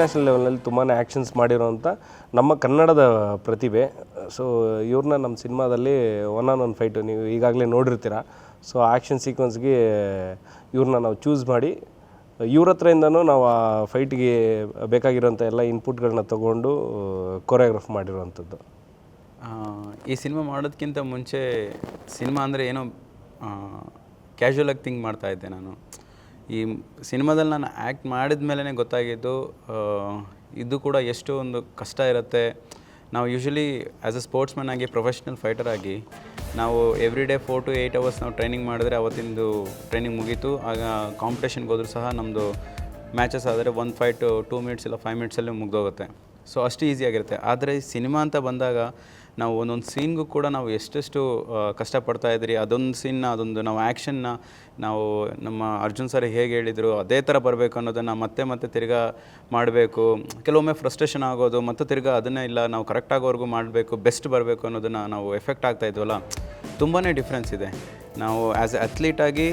International ಲೆವೆಲಲ್ಲಿ ತುಂಬಾ actions ಮಾಡಿರೋಂಥ ನಮ್ಮ ಕನ್ನಡದ ಪ್ರತಿಭೆ. ಸೊ ಇವ್ರನ್ನ ನಮ್ಮ ಸಿನಿಮಾದಲ್ಲಿ ಒನ್ ಫೈಟು ನೀವು ಈಗಾಗಲೇ ನೋಡಿರ್ತೀರ. ಸೊ ಆ್ಯಕ್ಷನ್ ಸೀಕ್ವೆನ್ಸ್ಗೆ ಇವ್ರನ್ನ ನಾವು ಚೂಸ್ ಮಾಡಿ ಇವ್ರ ಹತ್ರದಿಂದನೂ ನಾವು ಆ ಫೈಟ್ಗೆ ಬೇಕಾಗಿರೋಂಥ ಎಲ್ಲ ಇನ್ಪುಟ್ಗಳನ್ನ ತೊಗೊಂಡು ಕೊರಿಯೋಗ್ರಾಫ್ ಮಾಡಿರೋವಂಥದ್ದು. ಈ ಸಿನಿಮಾ ಮಾಡೋದಕ್ಕಿಂತ ಮುಂಚೆ ಸಿನಿಮಾ ಅಂದರೆ ಏನೋ ಕ್ಯಾಶುವಲಾಗಿ ಥಿಂಕ್ ಮಾಡ್ತಾಯಿದ್ದೆ ನಾನು. ಈ ಸಿನಿಮಾದಲ್ಲಿ ನಾನು ಆ್ಯಕ್ಟ್ ಮಾಡಿದ ಮೇಲೇ ಗೊತ್ತಾಗಿದ್ದು ಇದು ಕೂಡ ಎಷ್ಟು ಒಂದು ಕಷ್ಟ ಇರುತ್ತೆ. ನಾವು ಯೂಶ್ವಲಿ ಆ್ಯಸ್ ಅ ಸ್ಪೋರ್ಟ್ಸ್ಮನ್ ಆಗಿ ಪ್ರೊಫೆಷ್ನಲ್ ಫೈಟರ್ ಆಗಿ ನಾವು ಎವ್ರಿ ಡೇ 4 to 8 hours ನಾವು ಟ್ರೈನಿಂಗ್ ಮಾಡಿದ್ರೆ ಅವತ್ತಿಂದು ಟ್ರೈನಿಂಗ್ ಮುಗೀತು. ಆಗ ಕಾಂಪಿಟೇಷನ್ಗೆ ಹೋದ್ರೂ ಸಹ ನಮ್ಮದು ಮ್ಯಾಚಸ್ ಆದರೆ 1 fight 2 minutes ಇಲ್ಲ 5 minutesಲ್ಲಿ ಮುಗ್ದೋಗುತ್ತೆ. ಸೊ ಅಷ್ಟು ಈಸಿಯಾಗಿರುತ್ತೆ. ಆದರೆ ಸಿನಿಮಾ ಅಂತ ಬಂದಾಗ ನಾವು ಒಂದೊಂದು ಸೀನ್ಗೂ ಕೂಡ ನಾವು ಎಷ್ಟೆಷ್ಟು ಕಷ್ಟಪಡ್ತಾಯಿದ್ರಿ. ಅದೊಂದು ನಾವು ಆ್ಯಕ್ಷನ್ನ ನಾವು ನಮ್ಮ ಅರ್ಜುನ್ ಸರ್ ಹೇಗೆ ಹೇಳಿದರು ಅದೇ ಥರ ಬರಬೇಕು ಅನ್ನೋದನ್ನು ಮತ್ತೆ ತಿರ್ಗಾ ಮಾಡಬೇಕು. ಕೆಲವೊಮ್ಮೆ ಫ್ರಸ್ಟ್ರೇಷನ್ ಆಗೋದು ಮತ್ತು ತಿರ್ಗಾ ಅದನ್ನೇ ಇಲ್ಲ ನಾವು ಕರೆಕ್ಟಾಗೋವರೆಗೂ ಮಾಡಬೇಕು, ಬೆಸ್ಟ್ ಬರಬೇಕು ಅನ್ನೋದನ್ನು ನಾವು ಎಫೆಕ್ಟ್ ಆಗ್ತಾಯಿದ್ವಲ್ಲ. ತುಂಬಾ ಡಿಫ್ರೆನ್ಸ್ ಇದೆ. ನಾವು ಆ್ಯಸ್ ಎ ಅಥ್ಲೀಟಾಗಿ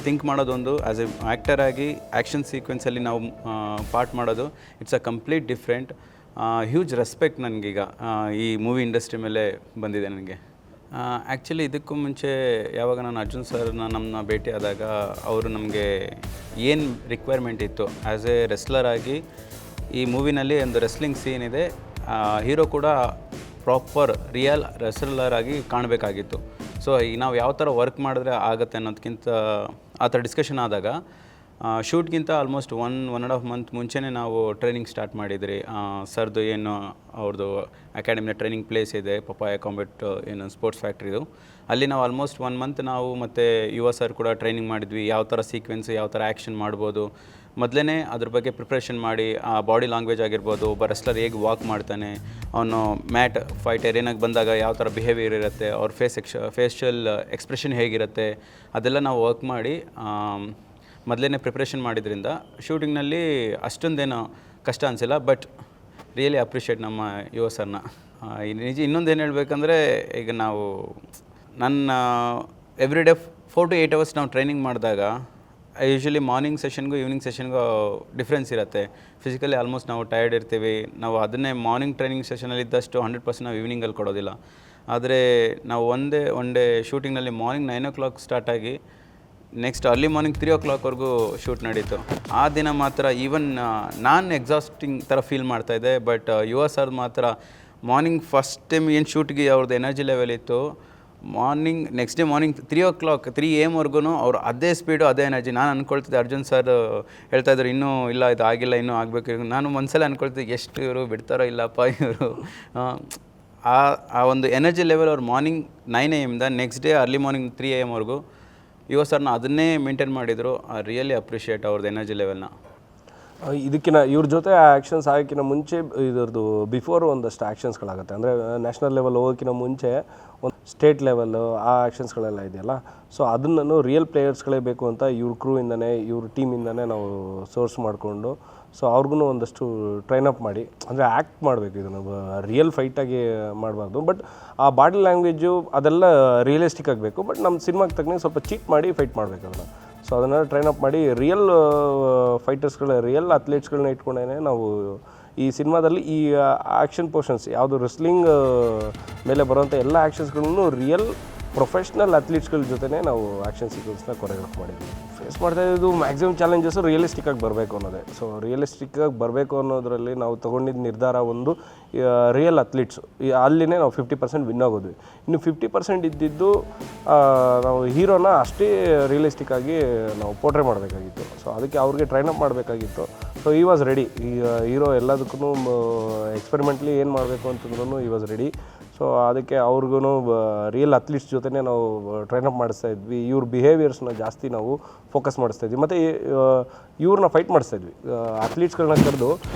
ಥಿಂಕ್ ಮಾಡೋದೊಂದು, ಆ್ಯಸ್ ಎ ಆ್ಯಕ್ಟರ್ ಆಗಿ ಆ್ಯಕ್ಷನ್ ಸೀಕ್ವೆನ್ಸಲ್ಲಿ ನಾವು ಪಾರ್ಟ್ ಮಾಡೋದು, it's a complete different. Huge respect ನನಗೀಗ ಈ ಮೂವಿ ಇಂಡಸ್ಟ್ರಿ ಮೇಲೆ ಬಂದಿದೆ ನನಗೆ. ಆ್ಯಕ್ಚುಲಿ ಇದಕ್ಕೂ ಮುಂಚೆ ಯಾವಾಗ ನಾನು ಅರ್ಜುನ್ ಸರ್ನ ನಮ್ಮನ್ನ ಭೇಟಿ ಆದಾಗ ಅವರು ನಮಗೆ ಏನು ರಿಕ್ವೈರ್ಮೆಂಟ್ ಇತ್ತು ಆ್ಯಸ್ ಎ ರೆಸ್ಲರ್ ಆಗಿ ಈ ಮೂವಿನಲ್ಲಿ ಒಂದು ರೆಸ್ಲಿಂಗ್ ಸೀನ್ ಇದೆ, ಹೀರೋ ಕೂಡ ಪ್ರಾಪರ್ ರಿಯಲ್ ರೆಸ್ಲರ್ ಆಗಿ ಕಾಣಬೇಕಾಗಿತ್ತು. ಸೊ ಈಗ ನಾವು ಯಾವ ಥರ ವರ್ಕ್ ಮಾಡಿದ್ರೆ ಆಗುತ್ತೆ ಅನ್ನೋದಕ್ಕಿಂತ ಆ ಥರ ಡಿಸ್ಕಷನ್ ಆದಾಗ ಶೂಟ್ಗಿಂತ ಆಲ್ಮೋಸ್ಟ್ 1.5 month ಮುಂಚೆನೇ ನಾವು ಟ್ರೈನಿಂಗ್ ಸ್ಟಾರ್ಟ್ ಮಾಡಿದ್ರಿ. ಸರ್ದು ಏನು ಅವ್ರದ್ದು ಅಕಾಡೆಮಿನ ಟ್ರೈನಿಂಗ್ ಪ್ಲೇಸ್ ಇದೆ, ಪಪಾಯ ಕಾಂಬೆಟ್ ಏನು ಸ್ಪೋರ್ಟ್ಸ್ ಫ್ಯಾಕ್ಟ್ರಿದು, ಅಲ್ಲಿ ನಾವು ಆಲ್ಮೋಸ್ಟ್ 1 month ನಾವು ಮತ್ತು ಯುವ ಸರ್ ಕೂಡ ಟ್ರೈನಿಂಗ್ ಮಾಡಿದ್ವಿ. ಯಾವ ಥರ ಸೀಕ್ವೆನ್ಸ್, ಯಾವ ಥರ ಆ್ಯಕ್ಷನ್ ಮಾಡ್ಬೋದು ಮೊದಲೇ ಅದ್ರ ಬಗ್ಗೆ ಪ್ರಿಪ್ರೇಷನ್ ಮಾಡಿ, ಆ ಬಾಡಿ ಲ್ಯಾಂಗ್ವೇಜ್ ಆಗಿರ್ಬೋದು, ಒಬ್ಬ ರೆಸ್ಲರ್ ಹೇಗೆ ವಾಕ್ ಮಾಡ್ತಾನೆ, ಅವನು ಮ್ಯಾಟ್ ಫೈಟ್ ಏರಿಯಾನಾಗೆ ಬಂದಾಗ ಯಾವ ಥರ ಬಿಹೇವಿಯರ್ ಇರುತ್ತೆ, ಅವ್ರ ಫೇಶಿಯಲ್ ಎಕ್ಸ್ಪ್ರೆಷನ್ ಹೇಗಿರುತ್ತೆ, ಅದೆಲ್ಲ ನಾವು ವರ್ಕ್ ಮಾಡಿ ಮೊದಲೇ ಪ್ರಿಪ್ರೇಷನ್ ಮಾಡಿದ್ರಿಂದ ಶೂಟಿಂಗ್ನಲ್ಲಿ ಅಷ್ಟೊಂದೇನೋ ಕಷ್ಟ ಅನಿಸಿಲ್ಲ. ಬಟ್ ರಿಯಲಿ ಅಪ್ರಿಷಿಯೇಟ್ ನಮ್ಮ ಯುವ ಸರ್ನ. ನಿಜ ಇನ್ನೊಂದು ಏನು ಹೇಳಬೇಕಂದ್ರೆ, ಈಗ ನಾವು ನನ್ನ ಎವ್ರಿ ಡೇ 4 to 8 hours ನಾವು ಟ್ರೈನಿಂಗ್ ಮಾಡಿದಾಗ ಯೂಶ್ವಲಿ ಮಾರ್ನಿಂಗ್ ಸೆಷನ್ಗೂ ಈವ್ನಿಂಗ್ ಸೆಷನ್ಗೂ ಡಿಫ್ರೆನ್ಸ್ ಇರುತ್ತೆ. ಫಿಸಿಕಲಿ ಆಲ್ಮೋಸ್ಟ್ ನಾವು ಟಯರ್ಡ್ ಇರ್ತೀವಿ. ನಾವು ಅದನ್ನೇ ಮಾರ್ನಿಂಗ್ ಟ್ರೈನಿಂಗ್ ಸೆಷನಲ್ಲಿ ಇದ್ದಷ್ಟು 100% ನಾವು ಈವ್ನಿಂಗಲ್ಲಿ ಕೊಡೋದಿಲ್ಲ. ಆದರೆ ನಾವು ಒನ್ ಡೇ ಶೂಟಿಂಗ್ನಲ್ಲಿ ಮಾರ್ನಿಂಗ್ 9 o'clock ಸ್ಟಾರ್ಟ್ ಆಗಿ ನೆಕ್ಸ್ಟ್ ಅರ್ಲಿ ಮಾರ್ನಿಂಗ್ 3 o'clockವರೆಗೂ ಶೂಟ್ ನಡೀತು. ಆ ದಿನ ಮಾತ್ರ ಈವನ್ ನಾನು ಎಕ್ಸಾಸ್ಟಿಂಗ್ ಥರ ಫೀಲ್ ಮಾಡ್ತಾಯಿದ್ದೆ. ಬಟ್ ಯುವ ಸರ್ ಮಾತ್ರ ಮಾರ್ನಿಂಗ್ ಫಸ್ಟ್ ಟೈಮ್ ಏನು ಶೂಟ್ಗೆ ಅವ್ರದ್ದು ಎನರ್ಜಿ ಲೆವೆಲ್ ಇತ್ತು, ನೆಕ್ಸ್ಟ್ ಡೇ ಮಾರ್ನಿಂಗ್ 3 AM ಅವ್ರು ಅದೇ ಸ್ಪೀಡು ಅದೇ ಎನರ್ಜಿ. ನಾನು ಅಂದ್ಕೊಳ್ತಿದ್ದೆ ಅರ್ಜುನ್ ಸರ್ ಹೇಳ್ತಾಯಿದ್ರು ಇನ್ನೂ ಇಲ್ಲ ಇದು ಆಗಿಲ್ಲ, ಇನ್ನೂ ಆಗಬೇಕು. ನಾನು ಒಂದ್ಸಲ ಅಂದ್ಕೊಳ್ತಿದ್ದೆ ಎಷ್ಟು ಇವರು ಬಿಡ್ತಾರೋ ಇಲ್ಲಪ್ಪ ಇವರು. ಆ ಒಂದು ಎನರ್ಜಿ ಲೆವೆಲ್ ಅವ್ರು morning 9 AM next day early morning 3 AM ಯುವ ಸರ್ನ ಅದನ್ನೇ ಮೇಂಟೈನ್ ಮಾಡಿದರು. ರಿಯಲಿ ಅಪ್ರಿಷಿಯೇಟ್ ಅವ್ರದ್ದು ಎನರ್ಜಿ ಲೆವೆಲ್ನ. ಇದಕ್ಕಿಂತ ಇವ್ರ ಜೊತೆ ಆ್ಯಕ್ಷನ್ಸ್ ಆಗೋಕ್ಕಿಂತ ಮುಂಚೆ ಇದ್ರದ್ದು ಬಿಫೋರ್ ಒಂದಷ್ಟು ಆ್ಯಕ್ಷನ್ಸ್ಗಳಾಗುತ್ತೆ. ಅಂದರೆ ನ್ಯಾಷನಲ್ ಲೆವೆಲ್ ಹೋಗೋಕ್ಕಿಂತ ಮುಂಚೆ ಒಂದು ಸ್ಟೇಟ್ ಲೆವೆಲ್ಲು ಆ ಆ್ಯಕ್ಷನ್ಸ್ಗಳೆಲ್ಲ ಇದೆಯಲ್ಲ. ಸೊ ಅದನ್ನು ರಿಯಲ್ ಪ್ಲೇಯರ್ಸ್ಗಳೇ ಬೇಕು ಅಂತ ಇವ್ರ ಕ್ರೂಯಿಂದನೇ ಇವ್ರ ಟೀಮಿಂದನೇ ನಾವು ಸೋರ್ಸ್ ಮಾಡಿಕೊಂಡು ಸೊ ಅವ್ರಿಗೂ ಒಂದಷ್ಟು ಟ್ರೈನಪ್ ಮಾಡಿ, ಅಂದರೆ ಆ್ಯಕ್ಟ್ ಮಾಡಬೇಕು, ಇದನ್ನು ರಿಯಲ್ ಫೈಟಾಗಿ ಮಾಡಬಾರ್ದು. ಬಟ್ ಆ ಬಾಡಿ ಲ್ಯಾಂಗ್ವೇಜು ಅದೆಲ್ಲ ರಿಯಲಿಸ್ಟಿಕ್ ಆಗಬೇಕು. ಬಟ್ ನಮ್ಮ ಸಿನಿಮಾಗೆ ತಕ್ಕಂಗೆ ಸ್ವಲ್ಪ ಚೀಟ್ ಮಾಡಿ ಫೈಟ್ ಮಾಡಬೇಕು ಅದನ್ನು. ಸೊ ಅದನ್ನು ಟ್ರೈನಪ್ ಮಾಡಿ ರಿಯಲ್ ರಿಯಲ್ ಅಥ್ಲೀಟ್ಸ್ಗಳನ್ನ ಇಟ್ಕೊಂಡೇ ನಾವು ಈ ಸಿನಿಮಾದಲ್ಲಿ ಈ ಆ್ಯಕ್ಷನ್ ಪೋರ್ಷನ್ಸ್ ಯಾವುದು ರೆಸ್ಲಿಂಗ್ ಮೇಲೆ ಬರುವಂಥ ಎಲ್ಲ ಆ್ಯಕ್ಷನ್ಸ್ಗಳನ್ನು ರಿಯಲ್ ಪ್ರೊಫೆಷ್ನಲ್ ಅಥ್ಲೀಟ್ಸ್ಗಳ ಜೊತೆ ನಾವು ಆ್ಯಕ್ಷನ್ ಸೀಕ್ವೆನ್ಸ್ನ ಕೊರಿಯೋಗ್ರಾಫ್ ಮಾಡಿದ್ವಿ. ಫೇಸ್ ಮಾಡ್ತಾ ಇದ್ದು ಮ್ಯಾಕ್ಸಿಮಮ್ ಚಾಲೆಂಜಸ್ಸು ರಿಯಲಿಸ್ಟಿಕ್ಕಾಗಿ ಬರಬೇಕು ಅನ್ನೋದೇ. ಸೊ ರಿಯಲಿಸ್ಟಿಕ್ಕಾಗಿ ಬರಬೇಕು ಅನ್ನೋದರಲ್ಲಿ ನಾವು ತೊಗೊಂಡಿದ್ದ ನಿರ್ಧಾರ ಒಂದು ರಿಯಲ್ ಅಥ್ಲೀಟ್ಸು ಅಲ್ಲಿನೇ ನಾವು 50% ವಿನ್ ಆಗೋದ್ವಿ. ಇನ್ನು 50% ಇದ್ದಿದ್ದು ನಾವು ಹೀರೋನ ಅಷ್ಟೇ ರಿಯಲಿಸ್ಟಿಕ್ಕಾಗಿ ನಾವು ಪೋರ್ಟ್ರೇ ಮಾಡಬೇಕಾಗಿತ್ತು. ಸೊ ಅದಕ್ಕೆ ಅವ್ರಿಗೆ ಟ್ರೈನಪ್ ಮಾಡಬೇಕಾಗಿತ್ತು. ಸೊ ಈ ವಾಸ್ ರೆಡಿ. ಈ ಹೀರೋ ಎಲ್ಲದಕ್ಕೂ ಎಕ್ಸ್ಪೆರಿಮೆಂಟ್ಲಿ ಏನು ಮಾಡಬೇಕು ಅಂತಂದ್ರೂ ಈ ವಾಸ್ ರೆಡಿ. ಸೊ ಅದಕ್ಕೆ ಅವ್ರಿಗೂ ರಿಯಲ್ ಅಥ್ಲೀಟ್ಸ್ ಜೊತೆನೇ ನಾವು ಟ್ರೈನಪ್ ಮಾಡಿಸ್ತಾ ಇದ್ವಿ. ಇವ್ರ ಬಿಹೇವಿಯರ್ಸ್ನ ಜಾಸ್ತಿ ನಾವು ಫೋಕಸ್ ಮಾಡಿಸ್ತಾ ಇದ್ವಿ. ಮತ್ತು ಇವ್ರನ್ನ ಫೈಟ್ ಮಾಡಿಸ್ತಾ ಇದ್ವಿ. ಅಥ್ಲೀಟ್ಸ್ಗಳನ್ನ ಕರೆದು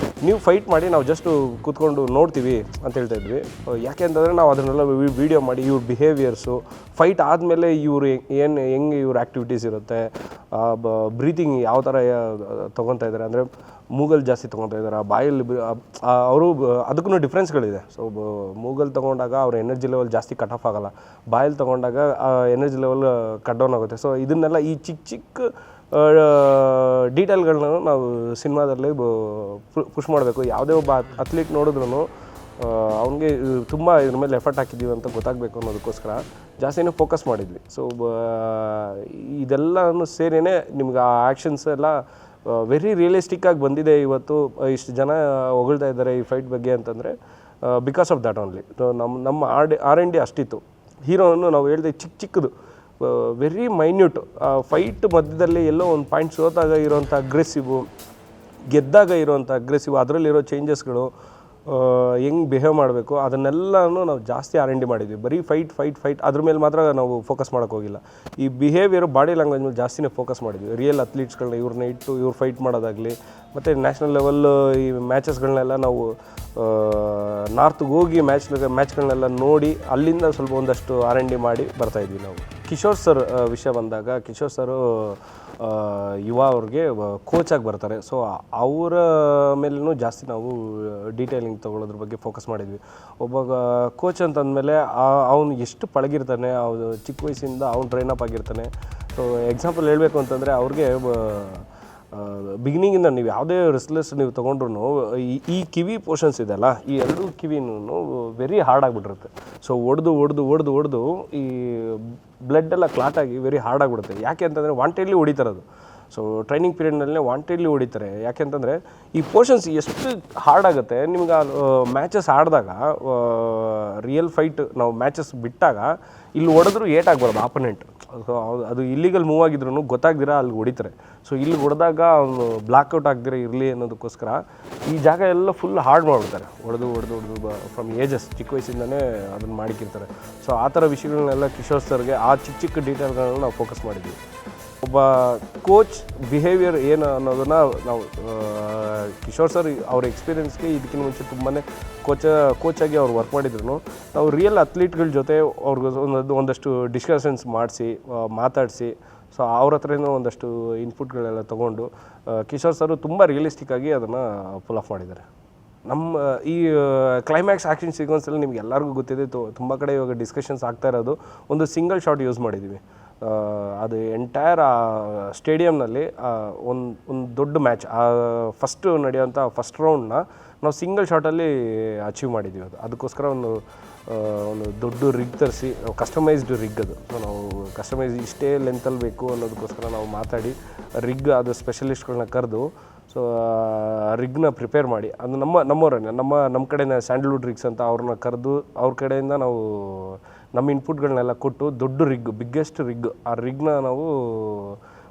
ನೀವು ಫೈಟ್ ಮಾಡಿ, ನಾವು ಜಸ್ಟು ಕೂತ್ಕೊಂಡು ನೋಡ್ತೀವಿ ಅಂತ ಹೇಳ್ತಾ ಇದ್ವಿ. ಯಾಕೆ ಅಂತಂದರೆ ನಾವು ಅದನ್ನೆಲ್ಲ ವೀಡಿಯೋ ಮಾಡಿ ಇವ್ರ ಬಿಹೇವಿಯರ್ಸು, ಫೈಟ್ ಆದಮೇಲೆ ಇವರು ಹೆಂಗೆ ಇವ್ರ ಆ್ಯಕ್ಟಿವಿಟೀಸ್ ಇರುತ್ತೆ, ಬ್ರೀತಿಂಗ್ ಯಾವ ಥರ ತೊಗೊತಾ ಇದ್ದಾರೆ, ಅಂದರೆ ಮೂಗಲ್ಲಿ ಜಾಸ್ತಿ ತೊಗೊತಾ ಇದ್ದಾರೆ, ಬಾಯಲ್ಲಿ ಅವರು ಅದಕ್ಕೂ ಡಿಫ್ರೆನ್ಸ್ಗಳಿದೆ. ಸೊ ಮೂಗಲ್ಲಿ ತೊಗೊಂಡಾಗ ಅವ್ರ ಎನರ್ಜಿ ಲೆವೆಲ್ ಜಾಸ್ತಿ ಕಟ್ ಆಫ್ ಆಗೋಲ್ಲ, ಬಾಯಲ್ಲಿ ತೊಗೊಂಡಾಗ ಎನರ್ಜಿ ಲೆವೆಲ್ ಕಟ್ ಡೌನ್ ಆಗುತ್ತೆ. ಸೊ ಇದನ್ನೆಲ್ಲ ಈ ಚಿಕ್ಕ ಡೀಟೇಲ್ಗಳನ್ನ ನಾವು ಸಿನಿಮಾದಲ್ಲಿ ಪುಷ್ ಮಾಡಬೇಕು. ಯಾವುದೇ ಒಬ್ಬ ಅಥ್ಲೀಟ್ ನೋಡಿದ್ರೂ ಅವ್ನಿಗೆ ತುಂಬ ಇದ್ರ ಮೇಲೆ ಎಫರ್ಟ್ ಹಾಕಿದ್ದೀವಿ ಅಂತ ಗೊತ್ತಾಗಬೇಕು ಅನ್ನೋದಕ್ಕೋಸ್ಕರ ಜಾಸ್ತಿನೇ ಫೋಕಸ್ ಮಾಡಿದ್ವಿ. ಸೊ ಇದೆಲ್ಲನೂ ಸೇರಿನೇ ನಿಮ್ಗೆ ಆ ಆ್ಯಕ್ಷನ್ಸ್ ಎಲ್ಲ ವೆರಿ ರಿಯಲಿಸ್ಟಿಕ್ಕಾಗಿ ಬಂದಿದೆ. ಇವತ್ತು ಇಷ್ಟು ಜನ ಹೊಗಳ್ತಾ ಇದ್ದಾರೆ ಈ ಫೈಟ್ ಬಗ್ಗೆ ಅಂತಂದರೆ ಬಿಕಾಸ್ ಆಫ್ ದ್ಯಾಟ್ ಓನ್ಲಿ. ನಮ್ಮ R&D ಅಷ್ಟಿತ್ತು. ಹೀರೋನು ನಾವು ಹೇಳಿದೆ ಚಿಕ್ಕದು, ವೆರಿ ಮೈನ್ಯೂಟ್. ಫೈಟ್ ಮಧ್ಯದಲ್ಲಿ ಎಲ್ಲೋ ಒಂದು ಪಾಯಿಂಟ್ ಸೋತಾಗ ಇರೋವಂಥ ಅಗ್ರೆಸಿವು, ಗೆದ್ದಾಗ ಇರೋವಂಥ ಅಗ್ರೆಸಿವ್, ಅದರಲ್ಲಿರೋ ಚೇಂಜಸ್ಗಳು, ಹೆಂಗೆ ಬಿಹೇವ್ ಮಾಡಬೇಕು, ಅದನ್ನೆಲ್ಲನೂ ನಾವು ಜಾಸ್ತಿ R&D ಮಾಡಿದ್ವಿ. ಬರೀ ಫೈಟ್ ಅದ್ರ ಮೇಲೆ ಮಾತ್ರ ನಾವು ಫೋಕಸ್ ಮಾಡೋಕ್ಕೋಗಿಲ್ಲ. ಈ ಬಿಹೇವಿಯರು, ಬಾಡಿ ಲ್ಯಾಂಗ್ವೇಜ್ ಮೇಲೆ ಜಾಸ್ತಿನೇ ಫೋಕಸ್ ಮಾಡಿದ್ವಿ. ರಿಯಲ್ ಅಥ್ಲೀಟ್ಸ್ಗಳನ್ನ ಇವ್ರನ್ನ ಇಟ್ಟು ಇವ್ರು ಫೈಟ್ ಮಾಡೋದಾಗಲಿ, ಮತ್ತು ನ್ಯಾಷನಲ್ ಲೆವೆಲ್ ಈ ಮ್ಯಾಚಸ್ಗಳನ್ನೆಲ್ಲ ನಾವು ನಾರ್ತ್ಗೆ ಹೋಗಿ ಮ್ಯಾಚ್ಗಳನ್ನೆಲ್ಲ ನೋಡಿ ಅಲ್ಲಿಂದ ಸ್ವಲ್ಪ ಒಂದಷ್ಟು R&D ಮಾಡಿ ಬರ್ತಾಯಿದ್ವಿ ನಾವು. ಕಿಶೋರ್ ಸರ್ ವಿಷಯ ಬಂದಾಗ, ಕಿಶೋರ್ ಸರು ಯುವ ಅವ್ರಿಗೆ ಕೋಚಾಗಿ ಬರ್ತಾರೆ. ಸೊ ಅವರ ಮೇಲೂ ಜಾಸ್ತಿ ನಾವು ಡೀಟೇಲಿಂಗ್ ತೊಗೊಳೋದ್ರ ಬಗ್ಗೆ ಫೋಕಸ್ ಮಾಡಿದ್ವಿ. ಒಬ್ಬ ಕೋಚ್ ಅಂತಂದಮೇಲೆ ಅವನು ಎಷ್ಟು ಪಳಗಿರ್ತಾನೆ, ಅವನು ಚಿಕ್ಕ ವಯಸ್ಸಿಂದ ಅವ್ನು ಟ್ರೈನಪ್ ಆಗಿರ್ತಾನೆ. ಸೊ ಎಕ್ಸಾಂಪಲ್ ಹೇಳಬೇಕು ಅಂತಂದರೆ ಅವ್ರಿಗೆ ಬಿಗಿನಿಂಗಿಂದ ನೀವು ಯಾವುದೇ ರೆಸ್ಲೆಸ್ ನೀವು ತೊಗೊಂಡ್ರು ಈ ಕಿವಿ ಪೋರ್ಷನ್ಸ್ ಇದೆಯಲ್ಲ, ಈ ಎರಡೂ ಕಿವಿನೂ ವೆರಿ ಹಾರ್ಡ್ ಆಗಿಬಿಟ್ಟಿರುತ್ತೆ. ಸೊ ಹೊಡೆದು ಈ ಬ್ಲಡ್ ಎಲ್ಲ ಕ್ಲಾಟ್ ಆಗಿ ವೆರಿ ಹಾರ್ಡ್ ಆಗಿಬಿಡುತ್ತೆ. ಯಾಕೆ ಅಂತಂದರೆ ವಾಂಟೆಡ್ಲಿ ಹೊಡಿತಾರೆ ಅದು. ಸೊ ಟ್ರೈನಿಂಗ್ ಪೀರಿಯಡ್ನಲ್ಲೇ ವಾಂಟೆಡ್ಲಿ ಹೊಡಿತಾರೆ. ಯಾಕೆಂತಂದರೆ ಈ ಪೋರ್ಷನ್ಸ್ ಎಷ್ಟು ಹಾರ್ಡ್ ಆಗುತ್ತೆ ನಿಮ್ಗೆ. ಮ್ಯಾಚಸ್ ಆಡಿದಾಗ, ರಿಯಲ್ ಫೈಟ್ ನಾವು ಮ್ಯಾಚಸ್ ಬಿಟ್ಟಾಗ ಇಲ್ಲಿ ಹೊಡೆದ್ರು ಏಟಾಗ್ಬಾರ್ದು ಆಪೋನೆಂಟ್. ಸೊ ಅದು ಇಲ್ಲಿಗಲ್ ಮೂವ್ ಆಗಿದ್ರು ಗೊತ್ತಾಗ್ದಿರ ಅಲ್ಲಿ ಹೊಡಿತಾರೆ. ಸೊ ಇಲ್ಲಿ ಹೊಡೆದಾಗ ಅವನು ಬ್ಲಾಕ್ಔಟ್ ಆಗದಿರ ಇರಲಿ ಅನ್ನೋದಕ್ಕೋಸ್ಕರ ಈ ಜಾಗ ಎಲ್ಲ ಫುಲ್ ಹಾರ್ಡ್ ಮಾಡಿಬಿಡ್ತಾರೆ. ಹೊಡೆದು ಫ್ರಮ್ ಏಜಸ್, ಚಿಕ್ಕ ವಯಸ್ಸಿಂದನೇ ಅದನ್ನು ಮಾಡಿಕ್ಕಿರ್ತಾರೆ. ಸೊ ಆ ಥರ ವಿಷಯಗಳನ್ನೆಲ್ಲ ಕಿಶೋರ್ ಸರ್ಗೆ ಆ ಚಿಕ್ಕ ಡೀಟೇಲ್ಗಳನ್ನ ನಾವು ಫೋಕಸ್ ಮಾಡಿದ್ವಿ. ಒಬ್ಬ ಕೋಚ್ ಬಿಹೇವಿಯರ್ ಏನು ಅನ್ನೋದನ್ನು ನಾವು ಕಿಶೋರ್ ಸರ್ ಅವ್ರ ಎಕ್ಸ್ಪೀರಿಯನ್ಸ್ಗೆ ಇದಕ್ಕಿಂತ ಮುಂಚೆ ತುಂಬಾ ಕೋಚಾಗಿ ಅವ್ರು ವರ್ಕ್ ಮಾಡಿದ್ರು. ನಾವು ರಿಯಲ್ ಅಥ್ಲೀಟ್ಗಳ ಜೊತೆ ಅವ್ರಿಗೆ ಒಂದಷ್ಟು ಡಿಸ್ಕಷನ್ಸ್ ಮಾಡಿಸಿ ಮಾತಾಡಿಸಿ, ಸೊ ಅವ್ರ ಹತ್ರನೂ ಒಂದಷ್ಟು ಇನ್ಪುಟ್ಗಳೆಲ್ಲ ತೊಗೊಂಡು ಕಿಶೋರ್ ಸರು ತುಂಬ ರಿಯಲಿಸ್ಟಿಕ್ಕಾಗಿ ಅದನ್ನು ಫುಲ್ ಆಫ್ ಮಾಡಿದ್ದಾರೆ. ನಮ್ಮ ಈ ಕ್ಲೈಮ್ಯಾಕ್ಸ್ ಆ್ಯಕ್ಷನ್ ಸೀಕ್ವೆನ್ಸಲ್ಲಿ ನಿಮ್ಗೆ ಎಲ್ಲರಿಗೂ ಗೊತ್ತಿದೆ, ತುಂಬ ಕಡೆ ಇವಾಗ ಡಿಸ್ಕಷನ್ಸ್ ಆಗ್ತಾ ಇರೋದು. ಒಂದು ಸಿಂಗಲ್ ಶಾಟ್ ಯೂಸ್ ಮಾಡಿದ್ದೀವಿ. ಅದು ಎಂಟೈರ್ ಸ್ಟೇಡಿಯಮ್ನಲ್ಲಿ ಒಂದು ದೊಡ್ಡ ಮ್ಯಾಚ್, ಫಸ್ಟು ನಡೆಯೋಂಥ ಫಸ್ಟ್ ರೌಂಡ್ನ ನಾವು ಸಿಂಗಲ್ ಶಾಟಲ್ಲಿ ಅಚೀವ್ ಮಾಡಿದ್ದೀವಿ. ಅದಕ್ಕೋಸ್ಕರ ಒಂದು ದೊಡ್ಡ ರಿಗ್ ತರಿಸಿ, ಕಸ್ಟಮೈಸ್ಡ್ ರಿಗ್ ಅದು. ಸೊ ನಾವು ಕಸ್ಟಮೈಸ್ ಇಷ್ಟೇ ಲೆಂತಲ್ಲಿ ಬೇಕು ಅನ್ನೋದಕ್ಕೋಸ್ಕರ ನಾವು ಮಾತಾಡಿ ರಿಗ್ ಅದು ಸ್ಪೆಷಲಿಸ್ಟ್ಗಳನ್ನ ಕರೆದು, ಸೊ ರಿಗ್ನ ಪ್ರಿಪೇರ್ ಮಾಡಿ, ಅದು ನಮ್ಮವರೇ ನಮ್ಮ ಕಡೆನೇ ಸ್ಯಾಂಡಲ್ವುಡ್ ರಿಗ್ಸ್ ಅಂತ ಅವ್ರನ್ನ ಕರೆದು ಅವ್ರ ಕಡೆಯಿಂದ ನಾವು ನಮ್ಮ ಇನ್ಪುಟ್ಗಳನ್ನೆಲ್ಲ ಕೊಟ್ಟು ದೊಡ್ಡ ರಿಗ್, ಬಿಗ್ಗೆಸ್ಟ್ ರಿಗ್, ಆ ರಿಗ್ನ ನಾವು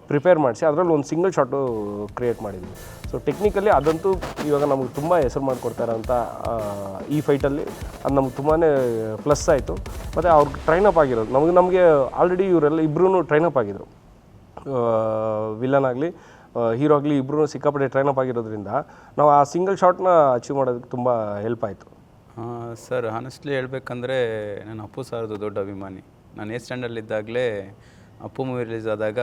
ಪ್ರಿಪೇರ್ ಮಾಡಿಸಿ ಅದರಲ್ಲಿ ಒಂದು ಸಿಂಗಲ್ ಶಾಟು ಕ್ರಿಯೇಟ್ ಮಾಡಿದ್ವಿ. ಸೊ ಟೆಕ್ನಿಕಲಿ ಅದಂತೂ ಇವಾಗ ನಮಗೆ ತುಂಬ ಹೆಸರು ಮಾಡಿಕೊಡ್ತಾರೆ ಅಂತ ಈ ಫೈಟಲ್ಲಿ ಅದು ನಮ್ಗೆ ತುಂಬಾ ಪ್ಲಸ್ ಆಯಿತು. ಮತ್ತು ಅವ್ರಿಗೆ ಟ್ರೈನಪ್ ಆಗಿರೋದು ನಮಗೆ ಆಲ್ರೆಡಿ ಇವರೆಲ್ಲ ಇಬ್ಬರೂ ಟ್ರೈನಪ್ ಆಗಿದ್ರು. ವಿಲನ್ ಆಗಲಿ ಹೀರೋ ಆಗಲಿ ಇಬ್ಬರೂ ಸಿಕ್ಕಾಪಟ್ಟೆ ಟ್ರೈನಪ್ ಆಗಿರೋದ್ರಿಂದ ನಾವು ಆ ಸಿಂಗಲ್ ಶಾಟ್ನ ಅಚೀವ್ ಮಾಡೋದಕ್ಕೆ ತುಂಬ ಹೆಲ್ಪ್ ಆಯಿತು. ಸರ್ ಹಾನೆಸ್ಟ್ಲಿ ಹೇಳ್ಬೇಕಂದ್ರೆ ನಾನು ಅಪ್ಪು ಸರ್ದು ದೊಡ್ಡ ಅಭಿಮಾನಿ. ನಾನು 8th ಸ್ಟ್ಯಾಂಡರ್ಡಲ್ಲಿದ್ದಾಗಲೇ ಅಪ್ಪು ಮೂವಿ ರಿಲೀಸ್ ಆದಾಗ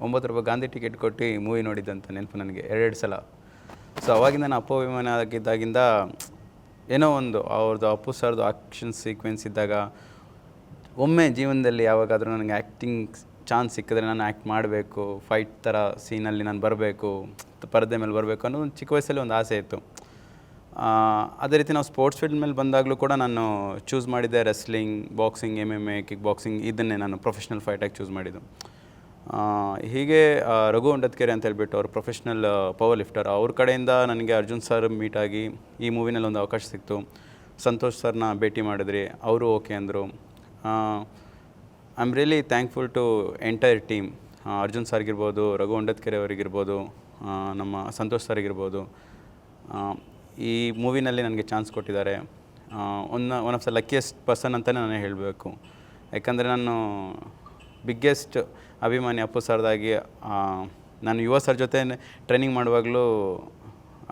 9 ರೂಪಾಯಿ ಗಾಂಧಿ ಟಿಕೆಟ್ ಕೊಟ್ಟು ಮೂವಿ ನೋಡಿದ್ದಂತ ನೆನಪು ನನಗೆ 2 ಸಲ. ಸೊ ಅವಾಗಿಂದ ನಾನು ಅಪ್ಪು ಅಭಿಮಾನಿ ಆಗಿದ್ದಾಗಿಂದ ಏನೋ ಒಂದು ಅವ್ರದ್ದು ಅಪ್ಪು ಸರ್ದು ಆ್ಯಕ್ಷನ್ ಸೀಕ್ವೆನ್ಸ್ ಇದ್ದಾಗ ಒಮ್ಮೆ ಜೀವನದಲ್ಲಿ ಯಾವಾಗಾದರೂ ನನಗೆ ಆ್ಯಕ್ಟಿಂಗ್ ಚಾನ್ಸ್ ಸಿಕ್ಕಿದ್ರೆ ನಾನು ಆ್ಯಕ್ಟ್ ಮಾಡಬೇಕು, ಫೈಟ್ ಥರ ಸೀನಲ್ಲಿ ನಾನು ಬರಬೇಕು, ಪರದೆ ಮೇಲೆ ಬರಬೇಕು ಅನ್ನೋ ಒಂದು ಚಿಕ್ಕ ವಯಸ್ಸಲ್ಲಿ ಒಂದು ಆಸೆ ಇತ್ತು. ಅದೇ ರೀತಿ ನಾವು ಸ್ಪೋರ್ಟ್ಸ್ ಫೀಲ್ಡ್ ಮೇಲೆ ಬಂದಾಗಲೂ ಕೂಡ ನಾನು ಚೂಸ್ ಮಾಡಿದ್ದೆ wrestling, boxing, MMA, kick boxing, ಇದನ್ನೇ ನಾನು ಪ್ರೊಫೆಷ್ನಲ್ ಫೈಟಾಗಿ ಚೂಸ್ ಮಾಡಿದ್ದು. ಹೀಗೆ ರಘು ಹೊಂಡದ್ಕೆರೆ ಅಂತ ಹೇಳ್ಬಿಟ್ಟು ಅವರು ಪ್ರೊಫೆಷ್ನಲ್ ಪವರ್ ಲಿಫ್ಟರ್, ಅವ್ರ ಕಡೆಯಿಂದ ನನಗೆ ಅರ್ಜುನ್ ಸರ್ ಮೀಟಾಗಿ ಈ ಮೂವಿನಲ್ಲಿ ಒಂದು ಅವಕಾಶ ಸಿಕ್ತು. ಸಂತೋಷ್ ಸರ್ನ ಭೇಟಿ ಮಾಡಿದ್ರಿ, ಅವರು ಓಕೆ ಅಂದರು. I am really thankful to entire team. Arjun ಸರ್ಗಿರ್ಬೋದು, ರಘು ಹೊಂಡದ್ಕೆರೆ ಅವರಿಗಿರ್ಬೋದು, ನಮ್ಮ ಸಂತೋಷ್ ಸರ್ಗಿರ್ಬೋದು. ಈ ಮೂವಿನಲ್ಲಿ ನನಗೆ ಚಾನ್ಸ್ ಕೊಟ್ಟಿದ್ದಾರೆ. One of the luckiest person ಅಂತಲೇ ನಾನು ಹೇಳಬೇಕು. ಯಾಕಂದರೆ ನಾನು ಬಿಗ್ಗೆಸ್ಟ್ ಅಭಿಮಾನಿ ಅಪ್ಪು ಸರ್ದಾಗಿ. ನಾನು ಯುವ ಸರ್ ಜೊತೆ ಟ್ರೈನಿಂಗ್ ಮಾಡುವಾಗಲೂ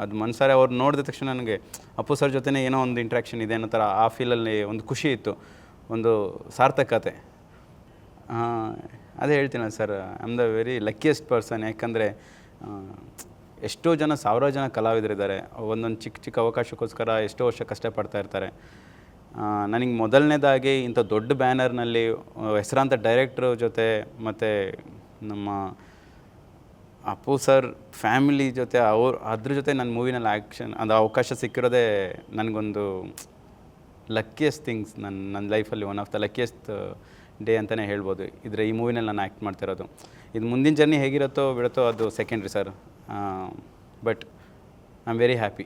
ಅದು ಮನ್ಸಾರೆ ಅವ್ರು ನೋಡಿದ ತಕ್ಷಣ ನನಗೆ ಅಪ್ಪು ಸರ್ ಜೊತೆ ಏನೋ ಒಂದು ಇಂಟ್ರ್ಯಾಕ್ಷನ್ ಇದೆ ಅನ್ನೋ ಥರ ಆ ಫೀಲಲ್ಲಿ ಒಂದು ಖುಷಿ ಇತ್ತು, ಒಂದು ಸಾರ್ಥಕತೆ. ಅದೇ ಹೇಳ್ತೀನಿ sir, I am the very luckiest person. ಯಾಕಂದರೆ ಎಷ್ಟೋ ಜನ, ಸಾವಿರಾರು ಜನ ಕಲಾವಿದರಿದ್ದಾರೆ. ಒಂದೊಂದು ಚಿಕ್ಕ ಅವಕಾಶಕ್ಕೋಸ್ಕರ ಎಷ್ಟೋ ವರ್ಷ ಕಷ್ಟಪಡ್ತಾ ಇರ್ತಾರೆ. ನನಗೆ ಮೊದಲನೇದಾಗಿ ಇಂಥ ದೊಡ್ಡ ಬ್ಯಾನರ್ನಲ್ಲಿ ಹೆಸರಾಂತ ಡೈರೆಕ್ಟ್ರು ಜೊತೆ ಮತ್ತು ನಮ್ಮ ಅಪ್ಪು ಸರ್ ಫ್ಯಾಮಿಲಿ ಜೊತೆ ಅದ್ರ ಜೊತೆ ನನ್ನ ಮೂವಿನಲ್ಲಿ ಆ್ಯಕ್ಷನ್ ಅದು ಅವಕಾಶ ಸಿಕ್ಕಿರೋದೇ ನನಗೊಂದು ಲಕ್ಕಿಯೆಸ್ಟ್ ಥಿಂಗ್ಸ್ ನನ್ನ ಲೈಫಲ್ಲಿ one of the luckiest day ಅಂತಲೇ ಹೇಳ್ಬೋದು. ಈ ಮೂವಿನಲ್ಲಿ ನಾನು ಆ್ಯಕ್ಟ್ ಮಾಡ್ತಿರೋದು. ಇದು ಮುಂದಿನ ಜರ್ನಿ ಹೇಗಿರುತ್ತೋ ಬಿಡುತ್ತೋ ಅದು secondary sir, but I am very happy.